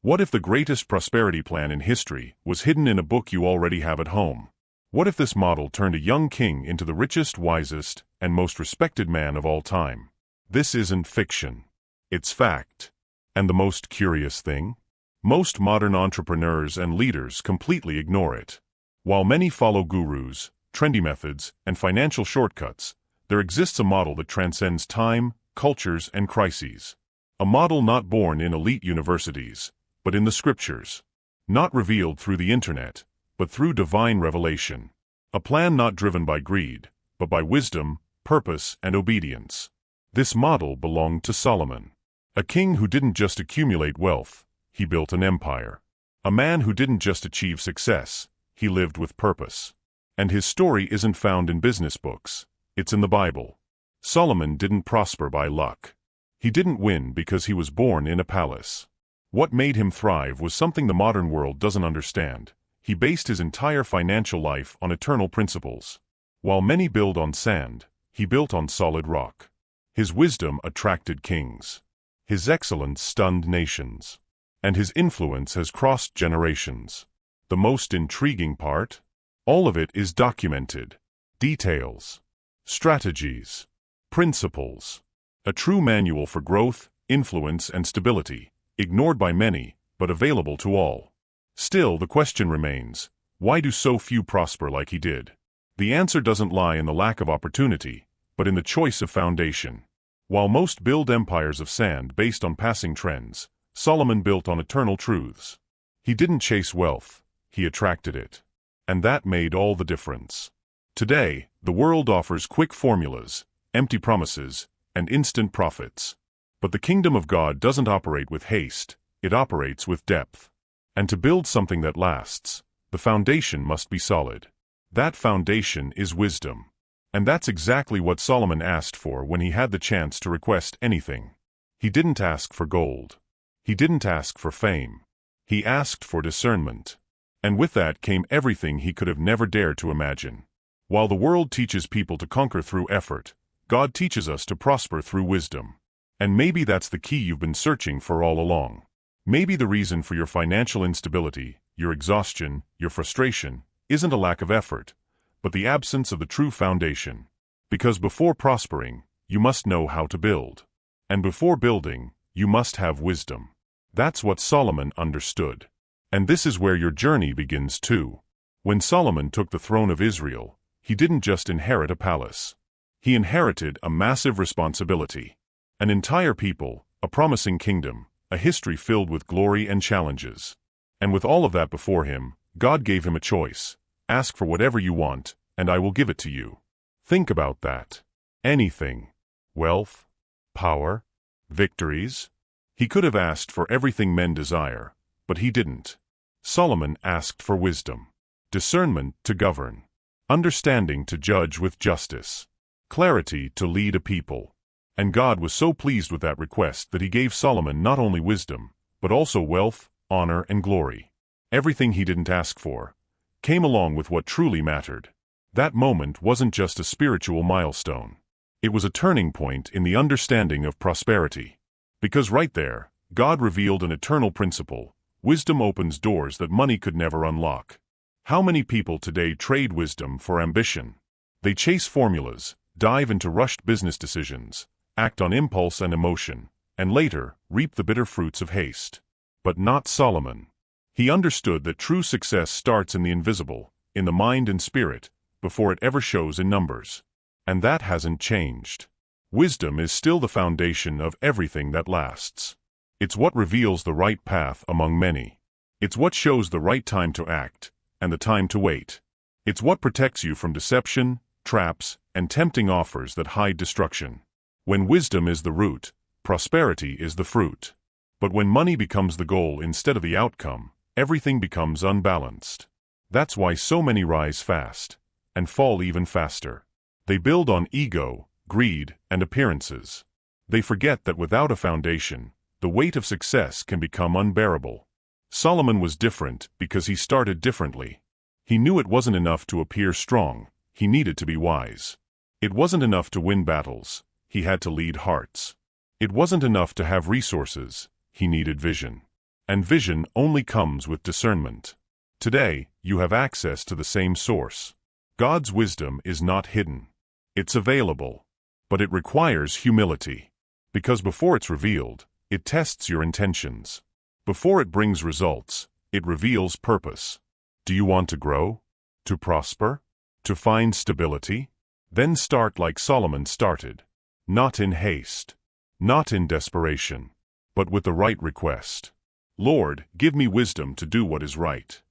What if the greatest prosperity plan in history was hidden in a book you already have at home? What if this model turned a young king into the richest, wisest, and most respected man of all time? This isn't fiction. It's fact. And the most curious thing? Most modern entrepreneurs and leaders completely ignore it. While many follow gurus, trendy methods, and financial shortcuts, there exists a model that transcends time, cultures, and crises. A model not born in elite universities, but in the scriptures. Not revealed through the internet, but through divine revelation. A plan not driven by greed, but by wisdom, purpose, and obedience. This model belonged to Solomon. A king who didn't just accumulate wealth, he built an empire. A man who didn't just achieve success, he lived with purpose. And his story isn't found in business books, it's in the Bible. Solomon didn't prosper by luck. He didn't win because he was born in a palace. What made him thrive was something the modern world doesn't understand. He based his entire financial life on eternal principles. While many build on sand, he built on solid rock. His wisdom attracted kings. His excellence stunned nations. And his influence has crossed generations. The most intriguing part? All of it is documented. Details. Strategies. Principles. A true manual for growth, influence, and stability, ignored by many, but available to all. Still, the question remains, why do so few prosper like he did? The answer doesn't lie in the lack of opportunity, but in the choice of foundation. While most build empires of sand based on passing trends, Solomon built on eternal truths. He didn't chase wealth, he attracted it. And that made all the difference. Today, the world offers quick formulas, empty promises, and instant profits. But the kingdom of God doesn't operate with haste, it operates with depth. And to build something that lasts, the foundation must be solid. That foundation is wisdom. And that's exactly what Solomon asked for when he had the chance to request anything. He didn't ask for gold. He didn't ask for fame. He asked for discernment. And with that came everything he could have never dared to imagine. While the world teaches people to conquer through effort, God teaches us to prosper through wisdom. And maybe that's the key you've been searching for all along. Maybe the reason for your financial instability, your exhaustion, your frustration, isn't a lack of effort, but the absence of the true foundation. Because before prospering, you must know how to build. And before building, you must have wisdom. That's what Solomon understood. And this is where your journey begins too. When Solomon took the throne of Israel, he didn't just inherit a palace. He inherited a massive responsibility. An entire people, a promising kingdom, a history filled with glory and challenges. And with all of that before him, God gave him a choice. Ask for whatever you want, and I will give it to you. Think about that. Anything. Wealth, power, victories. He could have asked for everything men desire, but he didn't. Solomon asked for wisdom, discernment to govern, understanding to judge with justice, clarity to lead a people. And God was so pleased with that request that he gave Solomon not only wisdom, but also wealth, honor, and glory. Everything he didn't ask for came along with what truly mattered. That moment wasn't just a spiritual milestone. It was a turning point in the understanding of prosperity. Because right there, God revealed an eternal principle. Wisdom opens doors that money could never unlock. How many people today trade wisdom for ambition? They chase formulas, dive into rushed business decisions, act on impulse and emotion, and later reap the bitter fruits of haste. But not Solomon. He understood that true success starts in the invisible, in the mind and spirit, before it ever shows in numbers. And that hasn't changed. Wisdom is still the foundation of everything that lasts. It's what reveals the right path among many. It's what shows the right time to act, and the time to wait. It's what protects you from deception, traps, and tempting offers that hide destruction. When wisdom is the root, prosperity is the fruit. But when money becomes the goal instead of the outcome, everything becomes unbalanced. That's why so many rise fast, and fall even faster. They build on ego, greed, and appearances. They forget that without a foundation, the weight of success can become unbearable. Solomon was different because he started differently. He knew it wasn't enough to appear strong, he needed to be wise. It wasn't enough to win battles, he had to lead hearts. It wasn't enough to have resources, he needed vision. And vision only comes with discernment. Today, you have access to the same source. God's wisdom is not hidden. It's available. But it requires humility. Because before it's revealed, it tests your intentions. Before it brings results, it reveals purpose. Do you want to grow? To prosper? To find stability? Then start like Solomon started. Not in haste. Not in desperation. But with the right request. Lord, give me wisdom to do what is right.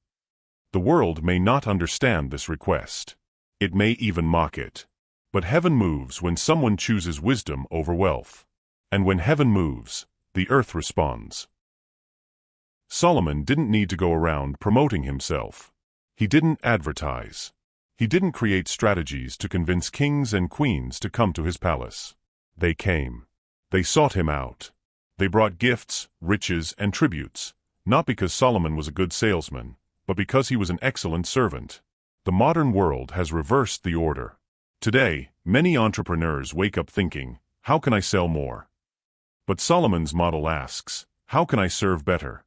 The world may not understand this request. It may even mock it. But heaven moves when someone chooses wisdom over wealth. And when heaven moves, the earth responds. Solomon didn't need to go around promoting himself. He didn't advertise. He didn't create strategies to convince kings and queens to come to his palace. They came. They sought him out. They brought gifts, riches, and tributes, not because Solomon was a good salesman, but because he was an excellent servant. The modern world has reversed the order. Today, many entrepreneurs wake up thinking, how can I sell more? But Solomon's model asks, how can I serve better?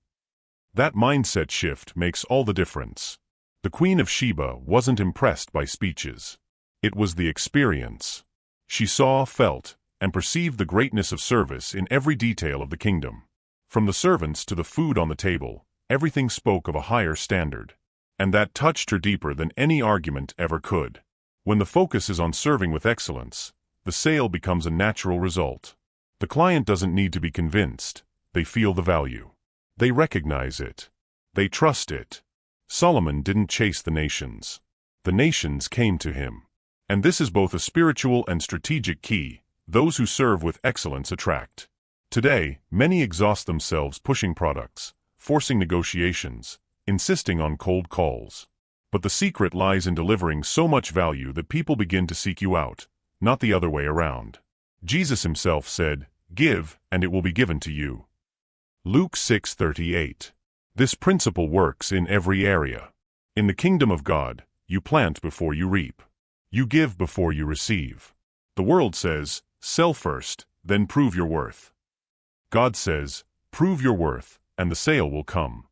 That mindset shift makes all the difference. The Queen of Sheba wasn't impressed by speeches. It was the experience. She saw, felt, and perceived the greatness of service in every detail of the kingdom. From the servants to the food on the table, everything spoke of a higher standard. And that touched her deeper than any argument ever could. When the focus is on serving with excellence, the sale becomes a natural result. The client doesn't need to be convinced. They feel the value. They recognize it. They trust it. Solomon didn't chase the nations. The nations came to him. And this is both a spiritual and strategic key. Those who serve with excellence attract. Today, many exhaust themselves pushing products, forcing negotiations, insisting on cold calls. But the secret lies in delivering so much value that people begin to seek you out, not the other way around. Jesus himself said, "Give, and it will be given to you." Luke 6:38. This principle works in every area. In the kingdom of God, you plant before you reap. You give before you receive. The world says, sell first, then prove your worth. God says, prove your worth, and the sale will come.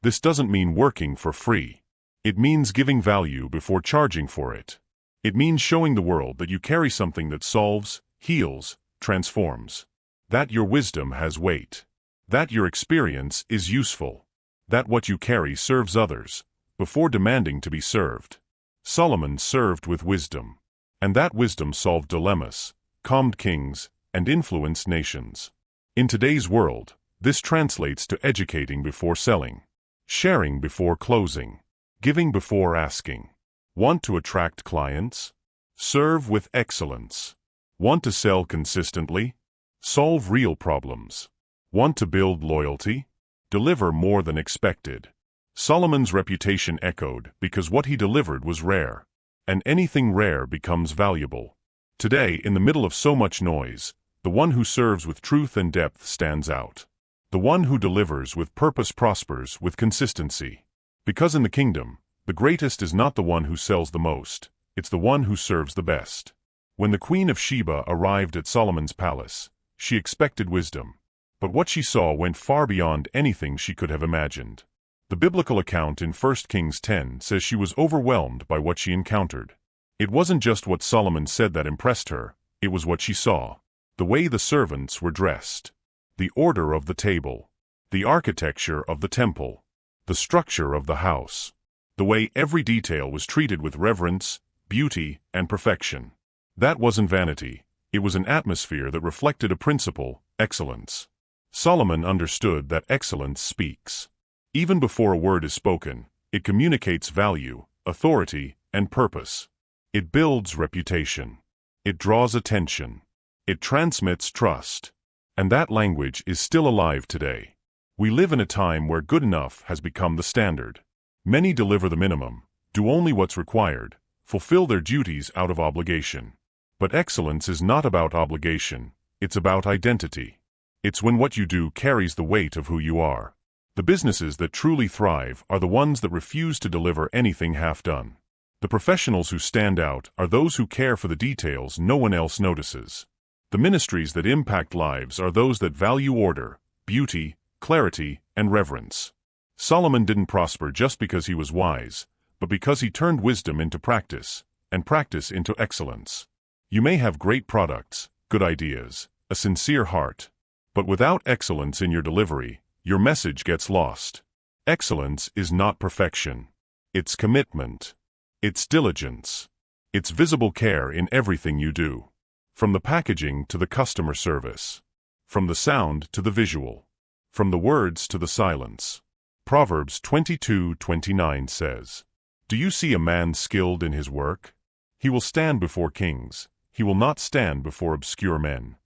This doesn't mean working for free. It means giving value before charging for it. It means showing the world that you carry something that solves, heals, transforms. That your wisdom has weight. That your experience is useful. That what you carry serves others, before demanding to be served. Solomon served with wisdom. And that wisdom solved dilemmas, calmed kings, and influenced nations. In today's world, this translates to educating before selling, sharing before closing, giving before asking. Want to attract clients? Serve with excellence. Want to sell consistently? Solve real problems. Want to build loyalty? Deliver more than expected. Solomon's reputation echoed because what he delivered was rare. And anything rare becomes valuable. Today, in the middle of so much noise, the one who serves with truth and depth stands out. The one who delivers with purpose prospers with consistency. Because in the kingdom, the greatest is not the one who sells the most, it's the one who serves the best. When the Queen of Sheba arrived at Solomon's palace, she expected wisdom. But what she saw went far beyond anything she could have imagined. The biblical account in 1 Kings 10 says she was overwhelmed by what she encountered. It wasn't just what Solomon said that impressed her, it was what she saw. The way the servants were dressed. The order of the table. The architecture of the temple. The structure of the house. The way every detail was treated with reverence, beauty, and perfection. That wasn't vanity, it was an atmosphere that reflected a principle, excellence. Solomon understood that excellence speaks. Even before a word is spoken, it communicates value, authority, and purpose. It builds reputation. It draws attention. It transmits trust. And that language is still alive today. We live in a time where good enough has become the standard. Many deliver the minimum, do only what's required, fulfill their duties out of obligation. But excellence is not about obligation, it's about identity. It's when what you do carries the weight of who you are. The businesses that truly thrive are the ones that refuse to deliver anything half done. The professionals who stand out are those who care for the details no one else notices. The ministries that impact lives are those that value order, beauty, clarity, and reverence. Solomon didn't prosper just because he was wise, but because he turned wisdom into practice, and practice into excellence. You may have great products, good ideas, a sincere heart, but without excellence in your delivery, your message gets lost. Excellence is not perfection. It's commitment. It's diligence. It's visible care in everything you do. From the packaging to the customer service. From the sound to the visual. From the words to the silence. Proverbs 22:29 says, "Do you see a man skilled in his work? He will stand before kings. He will not stand before obscure men."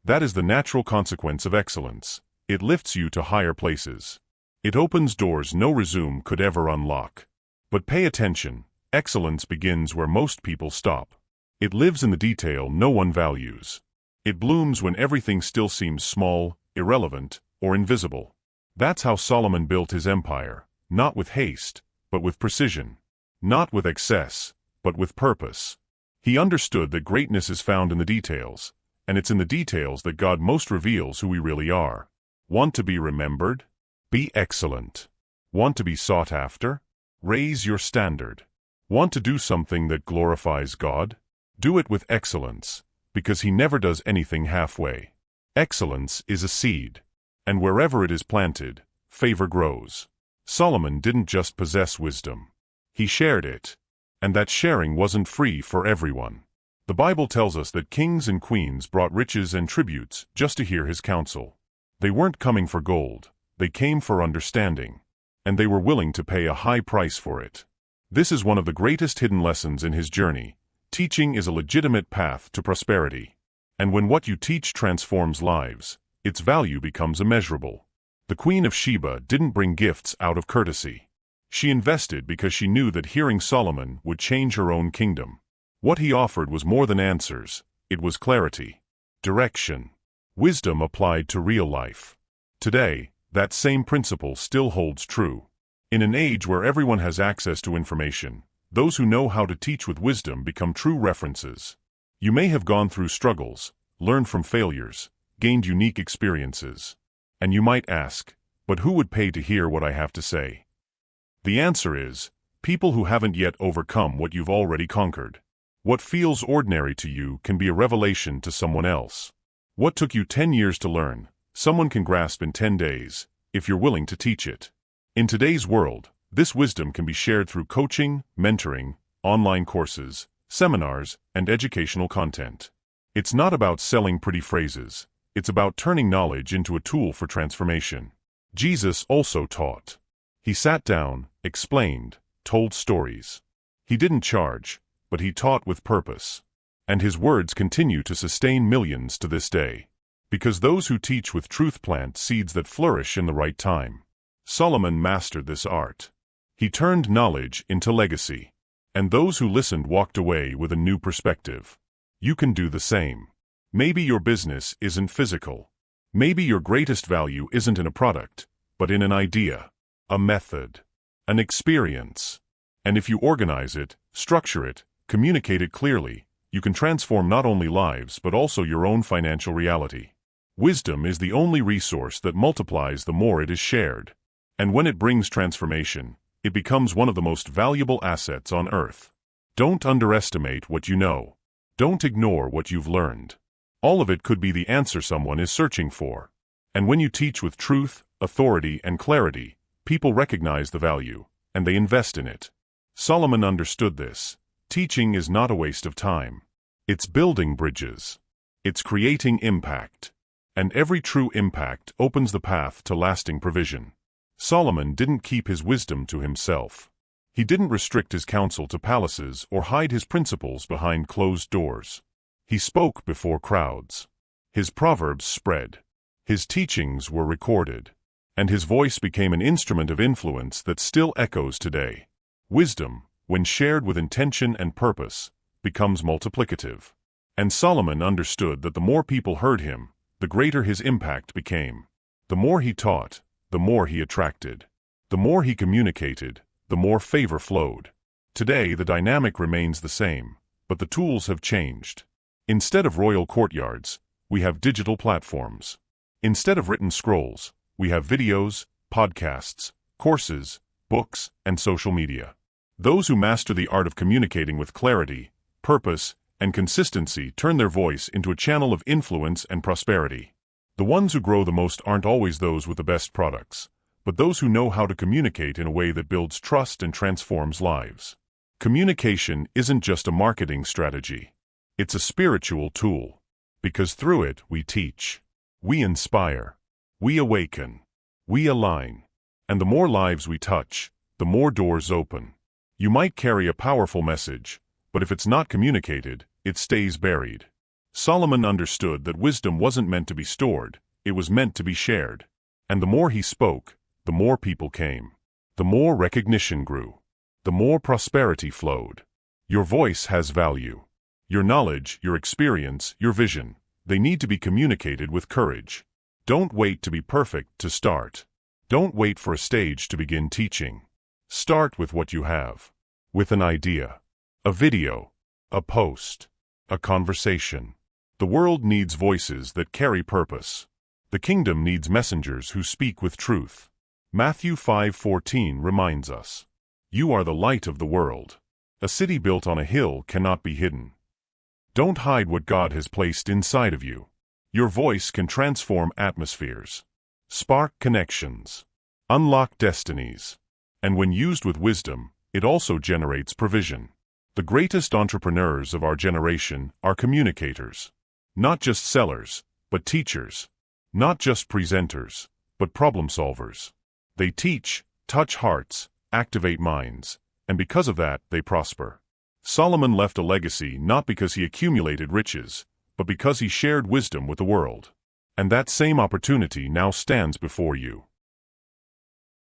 That is the natural consequence of excellence. It lifts you to higher places. It opens doors no resume could ever unlock. But pay attention, excellence begins where most people stop. It lives in the detail no one values. It blooms when everything still seems small, irrelevant, or invisible. That's how Solomon built his empire, not with haste, but with precision. Not with excess, but with purpose. He understood that greatness is found in the details, and it's in the details that God most reveals who we really are. Want to be remembered? Be excellent. Want to be sought after? Raise your standard. Want to do something that glorifies God? Do it with excellence, because He never does anything halfway. Excellence is a seed, and wherever it is planted, favor grows. Solomon didn't just possess wisdom. He shared it, and that sharing wasn't free for everyone. The Bible tells us that kings and queens brought riches and tributes just to hear his counsel. They weren't coming for gold, they came for understanding, and they were willing to pay a high price for it. This is one of the greatest hidden lessons in his journey. Teaching is a legitimate path to prosperity. And when what you teach transforms lives, its value becomes immeasurable. The Queen of Sheba didn't bring gifts out of courtesy. She invested because she knew that hearing Solomon would change her own kingdom. What he offered was more than answers, it was clarity, direction, wisdom applied to real life. Today, that same principle still holds true. In an age where everyone has access to information, those who know how to teach with wisdom become true references. You may have gone through struggles, learned from failures, gained unique experiences. And you might ask, but who would pay to hear what I have to say? The answer is, people who haven't yet overcome what you've already conquered. What feels ordinary to you can be a revelation to someone else. What took you 10 years to learn, someone can grasp in 10 days, if you're willing to teach it. In today's world, this wisdom can be shared through coaching, mentoring, online courses, seminars, and educational content. It's not about selling pretty phrases. It's about turning knowledge into a tool for transformation. Jesus also taught. He sat down, explained, told stories. He didn't charge, but he taught with purpose. And his words continue to sustain millions to this day. Because those who teach with truth plant seeds that flourish in the right time. Solomon mastered this art. He turned knowledge into legacy. And those who listened walked away with a new perspective. You can do the same. Maybe your business isn't physical. Maybe your greatest value isn't in a product, but in an idea, a method, an experience. And if you organize it, structure it, communicate it clearly, you can transform not only lives but also your own financial reality. Wisdom is the only resource that multiplies the more it is shared. And when it brings transformation, it becomes one of the most valuable assets on earth. Don't underestimate what you know. Don't ignore what you've learned. All of it could be the answer someone is searching for. And when you teach with truth, authority, and clarity, people recognize the value, and they invest in it. Solomon understood this. Teaching is not a waste of time. It's building bridges. It's creating impact. And every true impact opens the path to lasting provision. Solomon didn't keep his wisdom to himself. He didn't restrict his counsel to palaces or hide his principles behind closed doors. He spoke before crowds. His proverbs spread. His teachings were recorded. And his voice became an instrument of influence that still echoes today. Wisdom, when shared with intention and purpose, becomes multiplicative. And Solomon understood that the more people heard him, the greater his impact became. The more he taught, the more he attracted. The more he communicated, the more favor flowed. Today the dynamic remains the same, but the tools have changed. Instead of royal courtyards, we have digital platforms. Instead of written scrolls, We have videos, podcasts, courses, books, and social media. Those who master the art of communicating with clarity, purpose, and consistency turn their voice into a channel of influence and prosperity. The ones who grow the most aren't always those with the best products, but those who know how to communicate in a way that builds trust and transforms lives. Communication isn't just a marketing strategy. It's a spiritual tool. Because through it, we teach, we inspire, we awaken, we align. And the more lives we touch, the more doors open. You might carry a powerful message, but if it's not communicated, it stays buried. Solomon understood that wisdom wasn't meant to be stored, it was meant to be shared. And the more he spoke, the more people came. The more recognition grew. The more prosperity flowed. Your voice has value. Your knowledge, your experience, your vision, they need to be communicated with courage. Don't wait to be perfect to start. Don't wait for a stage to begin teaching. Start with what you have. With an idea. A video. A post. A conversation. The world needs voices that carry purpose. The kingdom needs messengers who speak with truth. Matthew 5:14 reminds us. You are the light of the world. A city built on a hill cannot be hidden. Don't hide what God has placed inside of you. Your voice can transform atmospheres, spark connections, unlock destinies. And when used with wisdom, it also generates provision. The greatest entrepreneurs of our generation are communicators. Not just sellers, but teachers. Not just presenters, but problem solvers. They teach, touch hearts, activate minds, and because of that, they prosper. Solomon left a legacy not because he accumulated riches, but because he shared wisdom with the world. And that same opportunity now stands before you.